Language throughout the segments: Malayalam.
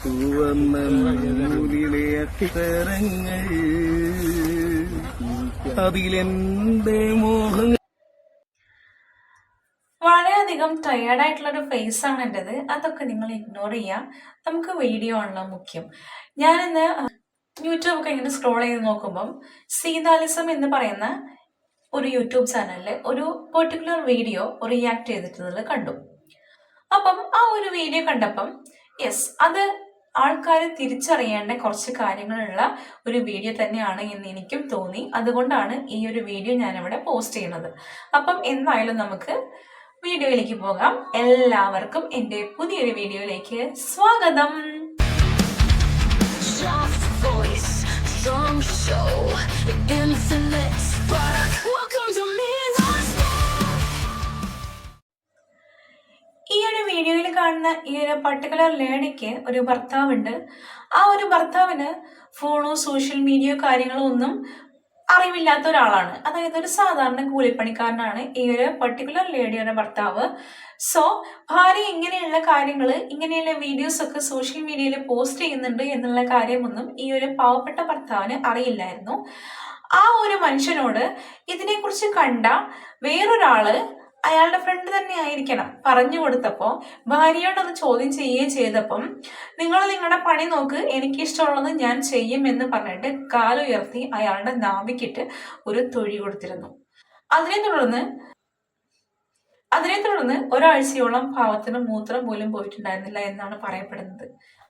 ചുവന്ന നൂലിലെ അക്ഷരങ്ങൾ അതിലെന്റെ മോഹങ്ങൾ. വളരെയധികം ടയേർഡായിട്ടുള്ളൊരു ഫേസ് ആണ് എൻ്റെത്. അതൊക്കെ നിങ്ങൾ ഇഗ്നോർ ചെയ്യാം. നമുക്ക് വീഡിയോ ആണല്ലോ മുഖ്യം. ഞാനിന്ന് യൂട്യൂബ് ഒക്കെ ഇങ്ങനെ സ്ക്രോൾ ചെയ്ത് നോക്കുമ്പം സീതാലിസം എന്ന് പറയുന്ന ഒരു യൂട്യൂബ് ചാനലിൽ ഒരു പെർട്ടിക്കുലർ വീഡിയോ റിയാക്ട് ചെയ്തിട്ടുള്ളത് കണ്ടു. അപ്പം ആ ഒരു വീഡിയോ കണ്ടപ്പം യെസ്, അത് ആൾക്കാർ തിരിച്ചറിയേണ്ട കുറച്ച് കാര്യങ്ങളുള്ള ഒരു വീഡിയോ തന്നെയാണ് എന്ന് എനിക്കും തോന്നി. അതുകൊണ്ടാണ് ഈ ഒരു വീഡിയോ ഞാനിവിടെ പോസ്റ്റ് ചെയ്യുന്നത്. അപ്പം എന്തായാലും നമുക്ക് വീഡിയോയിലേക്ക് പോകാം. എല്ലാവർക്കും എൻ്റെ പുതിയൊരു വീഡിയോയിലേക്ക് സ്വാഗതം. ഈ ഒരു വീഡിയോയിൽ കാണുന്ന ഈ ഒരു പർട്ടിക്കുലർ ലേഡിക്ക് ഒരു ഭർത്താവുണ്ട്. ആ ഒരു ഭർത്താവിന് ഫോണോ സോഷ്യൽ മീഡിയയോ കാര്യങ്ങളോ ഒന്നും അറിവില്ലാത്ത ഒരാളാണ്. അതായത് ഒരു സാധാരണ കൂലിപ്പണിക്കാരനാണ് ഈ ഒരു പർട്ടിക്കുലർ ലേഡിയുടെ ഭർത്താവ്. സോ ഭാര്യ ഇങ്ങനെയുള്ള കാര്യങ്ങൾ, ഇങ്ങനെയുള്ള വീഡിയോസ് ഒക്കെ സോഷ്യൽ മീഡിയയിൽ പോസ്റ്റ് ചെയ്യുന്നുണ്ട് എന്നുള്ള കാര്യമൊന്നും ഈ ഒരു പാവപ്പെട്ട ഭർത്താവിന് അറിയില്ലായിരുന്നു. ആ ഒരു മനുഷ്യനോട് ഇതിനെക്കുറിച്ച് കണ്ട വേറൊരാള്, അയാളുടെ ഫ്രണ്ട് തന്നെ ആയിരിക്കണം, പറഞ്ഞു കൊടുത്തപ്പോ ഭാര്യയോടൊന്ന് ചോദ്യം ചെയ്യുകയും ചെയ്തപ്പം നിങ്ങൾ നിങ്ങളുടെ പണി നോക്ക്, എനിക്ക് ഇഷ്ടമുള്ളത് ഞാൻ ചെയ്യും എന്ന് പറഞ്ഞിട്ട് കാലുയർത്തി അയാളുടെ നാവിക്കിട്ട് ഒരു തൊഴി കൊടുത്തിരുന്നു. അതിനെ തുടർന്ന് ഒരാഴ്ചയോളം പാവത്തിന് മൂത്രം പോലും പോയിട്ടുണ്ടായിരുന്നില്ല എന്നാണ് പറയപ്പെടുന്നത്.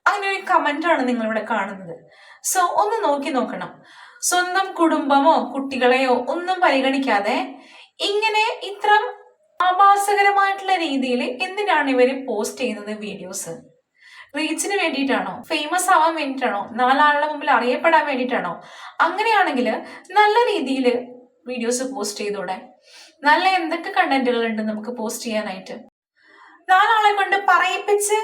അങ്ങനെ ഒരു കമന്റാണ് നിങ്ങളിവിടെ കാണുന്നത്. സോ ഒന്ന് നോക്കണം. സ്വന്തം കുടുംബമോ കുട്ടികളെയോ ഒന്നും പരിഗണിക്കാതെ ഇങ്ങനെ ഇത്ര ആഭാസകരമായിട്ടുള്ള രീതിയിൽ എന്തിനാണ് ഇവര് പോസ്റ്റ് ചെയ്യുന്നത് വീഡിയോസ്? റീച്ചിന് വേണ്ടിയിട്ടാണോ? ഫേമസ് ആവാൻ വേണ്ടിയിട്ടാണോ? നാലാളുടെ മുമ്പിൽ അറിയപ്പെടാൻ വേണ്ടിയിട്ടാണോ? അങ്ങനെയാണെങ്കിൽ നല്ല രീതിയിൽ വീഡിയോസ് പോസ്റ്റ് ചെയ്തൂടെ? നല്ല എന്തൊക്കെ കണ്ടന്റുകൾ ഉണ്ട് നമുക്ക് പോസ്റ്റ് ചെയ്യാനായിട്ട്? നാലാളെ കൊണ്ട് പറയിപ്പിച്ച്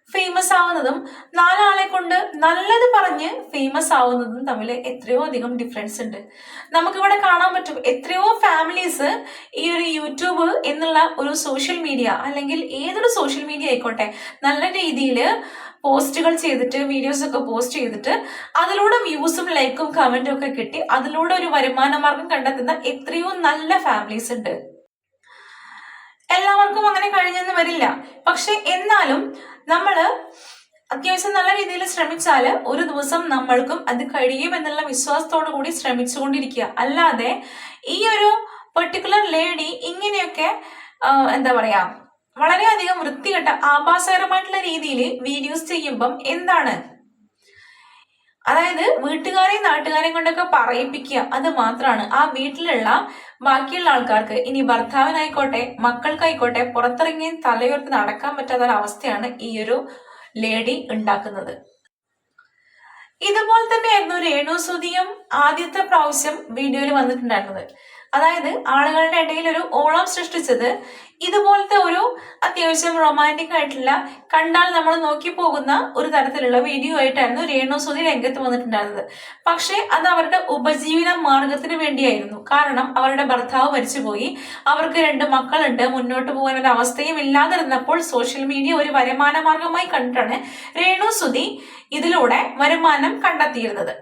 ഫേമസ് ആവുന്നതും നാലാളെ കൊണ്ട് നല്ലത് പറഞ്ഞ് ഫേമസ് ആവുന്നതും തമ്മിൽ എത്രയോ അധികം ഡിഫറൻസ് ഉണ്ട്. നമുക്കിവിടെ കാണാൻ പറ്റും എത്രയോ ഫാമിലീസ് ഈ ഒരു യൂട്യൂബ് എന്നുള്ള ഒരു സോഷ്യൽ മീഡിയ, അല്ലെങ്കിൽ ഏതൊരു സോഷ്യൽ മീഡിയ ആയിക്കോട്ടെ, നല്ല രീതിയിൽ പോസ്റ്റുകൾ ചെയ്തിട്ട് വീഡിയോസ് ഒക്കെ പോസ്റ്റ് ചെയ്തിട്ട് അതിലൂടെ വ്യൂസും ലൈക്കും കമന്റും ഒക്കെ കിട്ടി അതിലൂടെ ഒരു വരുമാന മാർഗം കണ്ടെത്തുന്ന എത്രയോ നല്ല ഫാമിലീസ് ഉണ്ട്. എല്ലാവർക്കും അങ്ങനെ കഴിഞ്ഞെന്ന് വരില്ല. പക്ഷെ എന്നാലും നമ്മള് അത്യാവശ്യം നല്ല രീതിയിൽ ശ്രമിച്ചാല് ഒരു ദിവസം നമ്മൾക്കും അത് കഴിയും എന്നുള്ള വിശ്വാസത്തോടു കൂടി ശ്രമിച്ചുകൊണ്ടിരിക്കുക. അല്ലാതെ ഈ ഒരു പെർട്ടിക്കുലർ ലേഡി ഇങ്ങനെയൊക്കെ എന്താ പറയാ, വളരെയധികം വൃത്തികെട്ട ആഭാസകരമായിട്ടുള്ള രീതിയിൽ വീഡിയോസ് ചെയ്യുമ്പം എന്താണ്, അതായത് വീട്ടുകാരെയും നാട്ടുകാരെയും കൊണ്ടൊക്കെ പറയിപ്പിക്കുക, അത് മാത്രമാണ് ആ വീട്ടിലുള്ള ബാക്കിയുള്ള ആൾക്കാർക്ക്, ഇനി ഭർത്താവിനായിക്കോട്ടെ മക്കൾക്കായിക്കോട്ടെ, പുറത്തിറങ്ങി തലയുയർത്തി നടക്കാൻ പറ്റാത്ത അവസ്ഥയാണ് ഈ ഒരു ലേഡി ഉണ്ടാക്കുന്നത്. ഇതുപോലെ തന്നെയായിരുന്നു രേണുസുതിയും ആദ്യത്തെ പ്രാവശ്യം വീഡിയോയിൽ വന്നിട്ടുണ്ടായിരുന്നത്. അതായത് ആളുകളുടെ ഇടയിൽ ഒരു ഓളം സൃഷ്ടിച്ചത് ഇതുപോലത്തെ ഒരു അത്യാവശ്യം റൊമാൻറ്റിക് ആയിട്ടുള്ള, കണ്ടാൽ നമ്മൾ നോക്കി പോകുന്ന ഒരു തരത്തിലുള്ള വീഡിയോ ആയിട്ടായിരുന്നു രേണുസുതി രംഗത്ത് വന്നിട്ടുണ്ടായിരുന്നത്. പക്ഷെ അത് അവരുടെ ഉപജീവന മാർഗത്തിന് വേണ്ടിയായിരുന്നു. കാരണം അവരുടെ ഭർത്താവ് മരിച്ചുപോയി, അവർക്ക് 2 മക്കളുണ്ട്, മുന്നോട്ട് പോകാൻ ഒരു അവസ്ഥയും ഇല്ലാതിരുന്നപ്പോൾ സോഷ്യൽ മീഡിയ ഒരു വരുമാന മാർഗമായി കണ്ടിട്ടാണ് രേണുസുതി ഇതിലൂടെ വരുമാനം കണ്ടെത്തിയിരുന്നത്.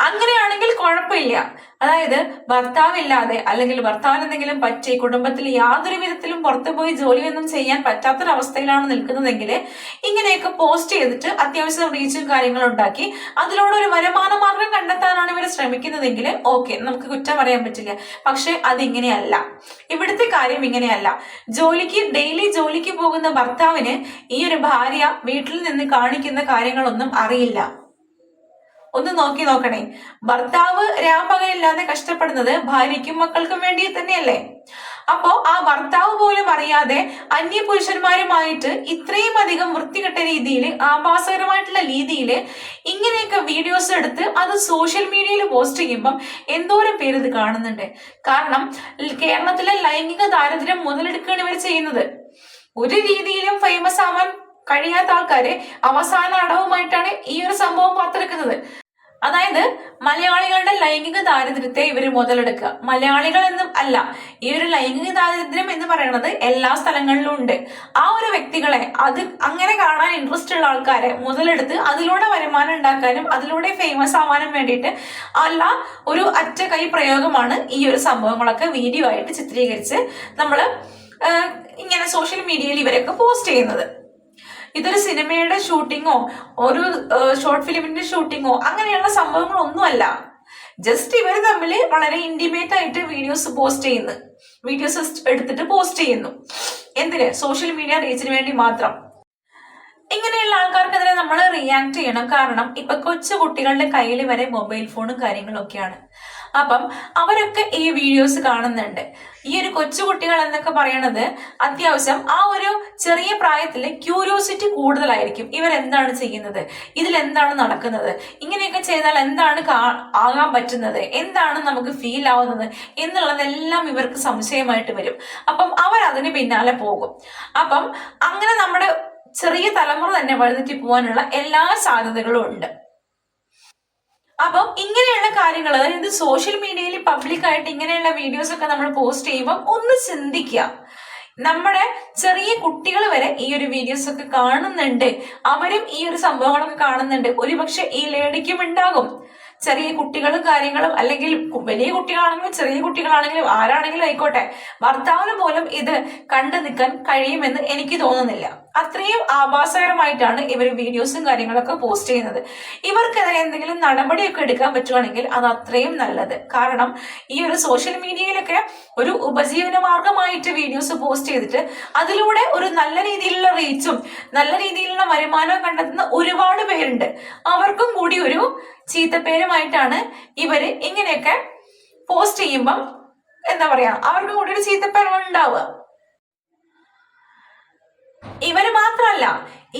അങ്ങനെയാണെങ്കിൽ കുഴപ്പമില്ല. അതായത് ഭർത്താവില്ലാതെ, അല്ലെങ്കിൽ ഭർത്താവിന് എന്തെങ്കിലും പറ്റി കുടുംബത്തിൽ യാതൊരു വിധത്തിലും പുറത്തുപോയി ജോലിയൊന്നും ചെയ്യാൻ പറ്റാത്തൊരവസ്ഥയിലാണ് നിൽക്കുന്നതെങ്കിൽ ഇങ്ങനെയൊക്കെ പോസ്റ്റ് ചെയ്തിട്ട് അത്യാവശ്യം റീച്ചും കാര്യങ്ങളും ഉണ്ടാക്കി അതിലൂടെ ഒരു വരുമാന മാർഗം കണ്ടെത്താനാണ് ഇവർ ശ്രമിക്കുന്നതെങ്കിൽ ഓക്കെ, നമുക്ക് കുറ്റം പറയാൻ പറ്റില്ല. പക്ഷെ അതിങ്ങനെയല്ല. ഇവിടുത്തെ കാര്യം ഇങ്ങനെയല്ല. ഡെയിലി ജോലിക്ക് പോകുന്ന ഭർത്താവിന് ഈ ഒരു ഭാര്യ വീട്ടിൽ നിന്ന് കാണിക്കുന്ന കാര്യങ്ങളൊന്നും അറിയില്ല. ഒന്ന് നോക്കണേ. ഭർത്താവ് രാപ്പകലില്ലാതെ കഷ്ടപ്പെടുന്നത് ഭാര്യയ്ക്കും മക്കൾക്കും വേണ്ടി തന്നെയല്ലേ? അപ്പോ ആ ഭർത്താവ് പോലും അറിയാതെ അന്യ പുരുഷന്മാരുമായിട്ട് ഇത്രയും അധികം വൃത്തികെട്ട രീതിയിൽ, ആഭാസകരമായിട്ടുള്ള രീതിയിൽ ഇങ്ങനെയൊക്കെ വീഡിയോസ് എടുത്ത് അത് സോഷ്യൽ മീഡിയയിൽ പോസ്റ്റ് ചെയ്യുമ്പം എന്തോരം പേര് ഇത് കാണുന്നുണ്ട്. കാരണം കേരളത്തിലെ ലൈംഗിക ദാരിദ്ര്യം മുതലെടുക്കുകയാണ് ഇവർ ചെയ്യുന്നത്. ഒരു രീതിയിലും ഫേമസ് ആവാൻ കഴിയാത്ത ആൾക്കാര് അവസാന അടവുമായിട്ടാണ് ഈ ഒരു സംഭവം പുറത്തെടുക്കുന്നത്. അതായത് മലയാളികളുടെ ലൈംഗിക ദാരിദ്ര്യത്തെ ഇവർ മുതലെടുക്കുക. മലയാളികൾ എന്നും അല്ല, ഈ ഒരു ലൈംഗിക ദാരിദ്ര്യം എന്ന് പറയുന്നത് എല്ലാ സ്ഥലങ്ങളിലും ഉണ്ട്. ആ ഒരു വ്യക്തികളെ, അത് അങ്ങനെ കാണാൻ ഇൻട്രസ്റ്റ് ഉള്ള ആൾക്കാരെ മുതലെടുത്ത് അതിലൂടെ വരുമാനം ഉണ്ടാക്കാനും അതിലൂടെ ഫേമസ് ആവാനും വേണ്ടിയിട്ട് അല്ല ഒരു അറ്റ കൈ പ്രയോഗമാണ് ഈ ഒരു സംഭവങ്ങളൊക്കെ വീഡിയോ ആയിട്ട് ചിത്രീകരിച്ച് നമ്മൾ ഇങ്ങനെ സോഷ്യൽ മീഡിയയിൽ ഇവരൊക്കെ പോസ്റ്റ് ചെയ്യുന്നത്. ഇതൊരു സിനിമയുടെ ഷൂട്ടിങ്ങോ ഒരു ഷോർട്ട് ഫിലിമിന്റെ ഷൂട്ടിങ്ങോ അങ്ങനെയുള്ള സംഭവങ്ങളൊന്നുമല്ല. ജസ്റ്റ് ഇവർ തമ്മിൽ വളരെ ഇന്റിമേറ്റ് ആയിട്ട് വീഡിയോസ് എടുത്തിട്ട് പോസ്റ്റ് ചെയ്യുന്നു. എന്തിന്? സോഷ്യൽ മീഡിയ റീച്ചിന് വേണ്ടി മാത്രം. ഇങ്ങനെയുള്ള ആൾക്കാർക്കെതിരെ നമ്മൾ റിയാക്ട് ചെയ്യണം. കാരണം ഇപ്പൊ കൊച്ചു കുട്ടികളുടെ കയ്യിൽ വരെ മൊബൈൽ ഫോണും കാര്യങ്ങളും ഒക്കെയാണ്. അപ്പം അവരൊക്കെ ഈ വീഡിയോസ് കാണുന്നുണ്ട്. ഈ ഒരു കൊച്ചു കുട്ടികൾ എന്നൊക്കെ പറയണത് അത്യാവശ്യം ആ ഒരു ചെറിയ പ്രായത്തിൽ ക്യൂരിയോസിറ്റി കൂടുതലായിരിക്കും. ഇവരെന്താണ് ചെയ്യുന്നത്, ഇതിലെന്താണ് നടക്കുന്നത്, ഇങ്ങനെയൊക്കെ ചെയ്താൽ എന്താണ് ആകാൻ പറ്റുന്നത്, എന്താണ് നമുക്ക് ഫീൽ ആവുന്നത് എന്നുള്ളതെല്ലാം ഇവർക്ക് സംശയമായിട്ട് വരും. അപ്പം അവരതിന് പിന്നാലെ പോകും. അപ്പം അങ്ങനെ നമ്മുടെ ചെറിയ തലമുറ തന്നെ വഴിതെറ്റി പോകാനുള്ള എല്ലാ സാധ്യതകളും ഉണ്ട്. അപ്പം ഇങ്ങനെയുള്ള കാര്യങ്ങൾ, അതായത് സോഷ്യൽ മീഡിയയിൽ പബ്ലിക്കായിട്ട് ഇങ്ങനെയുള്ള വീഡിയോസ് ഒക്കെ നമ്മൾ പോസ്റ്റ് ചെയ്യുമ്പോൾ ഒന്ന് ചിന്തിക്കുക. നമ്മുടെ ചെറിയ കുട്ടികൾ വരെ ഈ ഒരു വീഡിയോസ് ഒക്കെ കാണുന്നുണ്ട്, അവരും ഈ ഒരു സംഭവങ്ങളൊക്കെ കാണുന്നുണ്ട്. ഒരുപക്ഷെ ഈ ലേഡിക്കും ഉണ്ടാകും. ചെറിയ കുട്ടികളും കാര്യങ്ങളും, അല്ലെങ്കിൽ വലിയ കുട്ടികളാണെങ്കിലും ചെറിയ കുട്ടികളാണെങ്കിലും ആരാണെങ്കിലും ആയിക്കോട്ടെ, ഭർത്താവിന് പോലും ഇത് കണ്ടു നിൽക്കാൻ കഴിയുമെന്ന് എനിക്ക് തോന്നുന്നില്ല. അത്രയും ആഭാസകരമായിട്ടാണ് ഇവർ വീഡിയോസും കാര്യങ്ങളൊക്കെ പോസ്റ്റ് ചെയ്യുന്നത്. ഇവർക്കെതിരെ എന്തെങ്കിലും നടപടിയൊക്കെ എടുക്കാൻ പറ്റുവാണെങ്കിൽ അത് അത്രയും നല്ലത്. കാരണം ഈ ഒരു സോഷ്യൽ മീഡിയയിലൊക്കെ ഒരു ഉപജീവന മാർഗമായിട്ട് വീഡിയോസ് പോസ്റ്റ് ചെയ്തിട്ട് അതിലൂടെ ഒരു നല്ല രീതിയിലുള്ള റീച്ചും നല്ല രീതിയിലുള്ള വരുമാനവും കണ്ടെത്തുന്ന ഒരുപാട് പേരുണ്ട്. അവർക്കും കൂടി ഒരു ചീത്തപ്പേരുമായിട്ടാണ് ഇവര് ഇങ്ങനെയൊക്കെ പോസ്റ്റ് ചെയ്യുമ്പം എന്താ പറയാ, അവർക്കും കൂടി ഒരു ചീത്തപ്പേരാണ് ഉണ്ടാവുക. ഇവര് മാത്രമല്ല,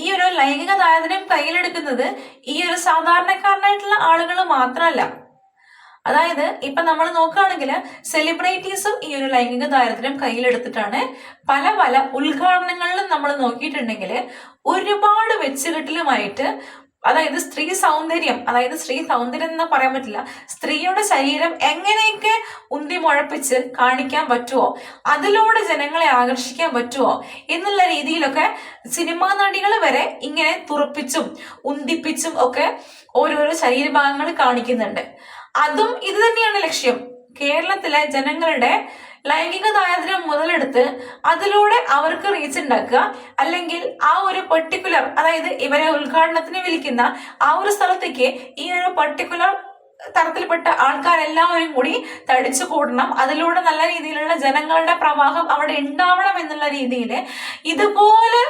ഈ ഒരു ലൈംഗിക ദാരിദ്ര്യം കയ്യിലെടുക്കുന്നത് ഈ ഒരു സാധാരണക്കാരനായിട്ടുള്ള ആളുകൾ മാത്രമല്ല. അതായത് ഇപ്പൊ നമ്മൾ നോക്കുകയാണെങ്കിൽ സെലിബ്രിറ്റീസും ഈ ഒരു ലൈംഗിക ദാരിദ്ര്യം കയ്യിലെടുത്തിട്ടാണ് പല പല ഉദ്ഘാടനങ്ങളിലും നമ്മൾ നോക്കിയിട്ടുണ്ടെങ്കിൽ ഒരുപാട് വെച്ചുകെട്ടലുമായിട്ട്, അതായത് സ്ത്രീ സൗന്ദര്യം എന്ന് പറയാൻ പറ്റില്ല, സ്ത്രീയുടെ ശരീരം എങ്ങനെയൊക്കെ ഉന്തി മുഴപ്പിച്ച് കാണിക്കാൻ പറ്റുമോ, അതിലൂടെ ജനങ്ങളെ ആകർഷിക്കാൻ പറ്റുമോ എന്നുള്ള രീതിയിലൊക്കെ സിനിമാ നടികൾ വരെ ഇങ്ങനെ തുറപ്പിച്ചും ഉന്തിപ്പിച്ചും ഒക്കെ ഓരോരോ ശരീരഭാഗങ്ങൾ കാണിക്കുന്നുണ്ട്. അതും ഇത് തന്നെയാണ് ലക്ഷ്യം. കേരളത്തിലെ ജനങ്ങളുടെ ലൈംഗിക ദാരിദ്ര്യം മുതലെടുത്ത് അതിലൂടെ അവർക്ക് റീച്ച് ഉണ്ടാക്കുക, അല്ലെങ്കിൽ ആ ഒരു പെർട്ടിക്കുലർ, അതായത് ഇവരെ ഉദ്ഘാടനത്തിന് വിളിക്കുന്ന ആ ഒരു സ്ഥലത്തേക്ക് ഈ ഒരു പെർട്ടിക്കുലർ തരത്തിൽപ്പെട്ട ആൾക്കാരെല്ലാവരും കൂടി തടിച്ചു കൂടണം, അതിലൂടെ നല്ല രീതിയിലുള്ള ജനങ്ങളുടെ പ്രവാഹം അവിടെ ഉണ്ടാവണം എന്നുള്ള രീതിയിൽ ഇതുപോലെ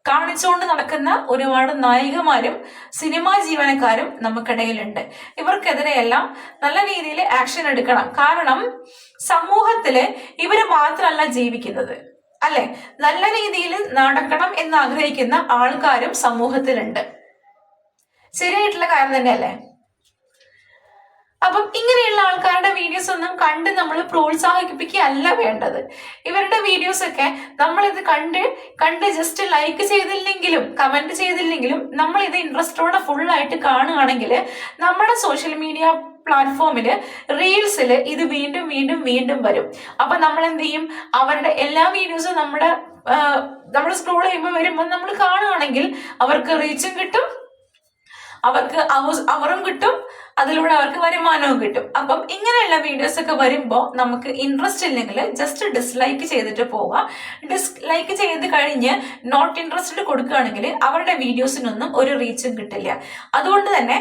കാണിച്ചുകൊണ്ട് നടക്കുന്ന ഒരുപാട് നായികമാരും സിനിമാ ജീവനക്കാരും നമുക്കിടയിലുണ്ട്. ഇവർക്കെതിരെയെല്ലാം നല്ല രീതിയിൽ ആക്ഷൻ എടുക്കണം. കാരണം സമൂഹത്തില് ഇവര് മാത്രമല്ല ജീവിക്കുന്നത്, അല്ലെ? നല്ല രീതിയിൽ നടക്കണം എന്ന് ആഗ്രഹിക്കുന്ന ആൾക്കാരും സമൂഹത്തിലുണ്ട്. ശരിയായിട്ടുള്ള കാര്യം തന്നെയല്ലേ? അപ്പം ഇങ്ങനെയുള്ള ആൾക്കാരുടെ വീഡിയോസ് ഒന്നും കണ്ട് നമ്മൾ പ്രോത്സാഹിപ്പിക്കുകയല്ല വേണ്ടത്. ഇവരുടെ വീഡിയോസ് ഒക്കെ നമ്മൾ ഇത് കണ്ട് ജസ്റ്റ് ലൈക്ക് ചെയ്തില്ലെങ്കിലും കമന്റ് ചെയ്തില്ലെങ്കിലും നമ്മൾ ഇത് ഇൻട്രസ്റ്റോടെ ഫുള്ളായിട്ട് കാണുകയാണെങ്കിൽ നമ്മുടെ സോഷ്യൽ മീഡിയ പ്ലാറ്റ്ഫോമില് റീൽസിൽ ഇത് വീണ്ടും വീണ്ടും വീണ്ടും വരും. അപ്പൊ നമ്മൾ എന്ത് ചെയ്യും? അവരുടെ എല്ലാ വീഡിയോസും നമ്മൾ സ്ക്രോൾ ചെയ്യുമ്പോൾ വരുമ്പോൾ നമ്മൾ കാണുകയാണെങ്കിൽ അവർക്ക് റീച്ചും കിട്ടും, അവർക്ക് അവറും കിട്ടും, അതിലൂടെ അവർക്ക് വരുമാനവും കിട്ടും. അപ്പം ഇങ്ങനെയുള്ള വീഡിയോസ് ഒക്കെ വരുമ്പോൾ നമുക്ക് ഇൻട്രസ്റ്റ് ഇല്ലെങ്കിൽ ജസ്റ്റ് ഡിസ്ലൈക്ക് ചെയ്തിട്ട് പോവാം. ഡിസ്ലൈക്ക് ചെയ്ത് കഴിഞ്ഞ് നോട്ട് ഇൻട്രസ്റ്റഡ് കൊടുക്കുകയാണെങ്കിൽ അവരുടെ വീഡിയോസിനൊന്നും ഒരു റീച്ചും കിട്ടില്ല. അതുകൊണ്ട് തന്നെ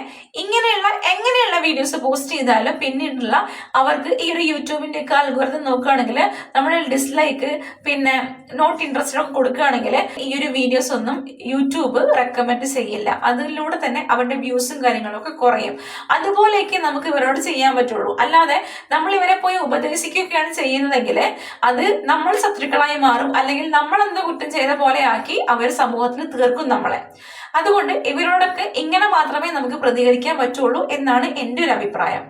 എങ്ങനെയുള്ള വീഡിയോസ് പോസ്റ്റ് ചെയ്താലും പിന്നീടുള്ള അവർക്ക് ഈ ഒരു യൂട്യൂബിന്റെ ഒക്കെ അൽഗോരിതം നോക്കുകയാണെങ്കിൽ നമ്മൾ ഡിസ്ലൈക്ക് പിന്നെ നോട്ട് ഇൻട്രസ്റ്റഡ് ഒക്കെ കൊടുക്കുകയാണെങ്കിൽ ഈ ഒരു വീഡിയോസ് ഒന്നും യൂട്യൂബ് റെക്കമെൻഡ് ചെയ്യില്ല. അതിലൂടെ തന്നെ അവരുടെ വ്യൂസും കാര്യങ്ങളൊക്കെ കുറയും. അതുപോലെയൊക്കെ നമുക്ക് ഇവരോട് ചെയ്യാൻ പറ്റുള്ളൂ. അല്ലാതെ നമ്മൾ ഇവരെ പോയി ഉപദേശിക്കുകയൊക്കെയാണ് ചെയ്യുന്നതെങ്കിൽ അത് നമ്മൾ ശത്രുക്കളായി മാറും, അല്ലെങ്കിൽ നമ്മൾ എന്തോ കുറ്റം ചെയ്ത പോലെ ആക്കി അവർ സമൂഹത്തിൽ തീർക്കും നമ്മളെ. അതുകൊണ്ട് ഇവരോടൊക്കെ ഇങ്ങനെ മാത്രമേ നമുക്ക് പ്രതികരിക്കാൻ പറ്റുള്ളൂ എന്നാണ് എൻ്റെ ഒരു അഭിപ്രായം.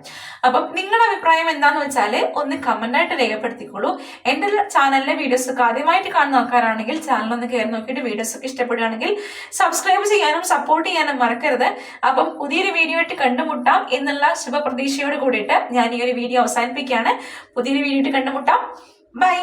അപ്പം നിങ്ങളുടെ അഭിപ്രായം എന്താന്ന് വെച്ചാൽ ഒന്ന് കമന്റായിട്ട് രേഖപ്പെടുത്തിക്കോളൂ. എൻ്റെ ചാനലിലെ വീഡിയോസ് ഒക്കെ ആദ്യമായിട്ട് കാണുന്ന ആൾക്കാരാണെങ്കിൽ ചാനൽ ഒന്ന് കയറി നോക്കിയിട്ട് വീഡിയോസ് ഒക്കെ ഇഷ്ടപ്പെടുകയാണെങ്കിൽ സബ്സ്ക്രൈബ് ചെയ്യാനും സപ്പോർട്ട് ചെയ്യാനും മറക്കരുത്. അപ്പം പുതിയൊരു വീഡിയോ ആയിട്ട് കണ്ടുമുട്ടാം എന്നുള്ള ശുഭപ്രതീക്ഷയോട് കൂടിയിട്ട് ഞാൻ ഈ ഒരു വീഡിയോ അവസാനിപ്പിക്കുകയാണ്. പുതിയൊരു വീഡിയോ ആയിട്ട് കണ്ടുമുട്ടാം. ബൈ.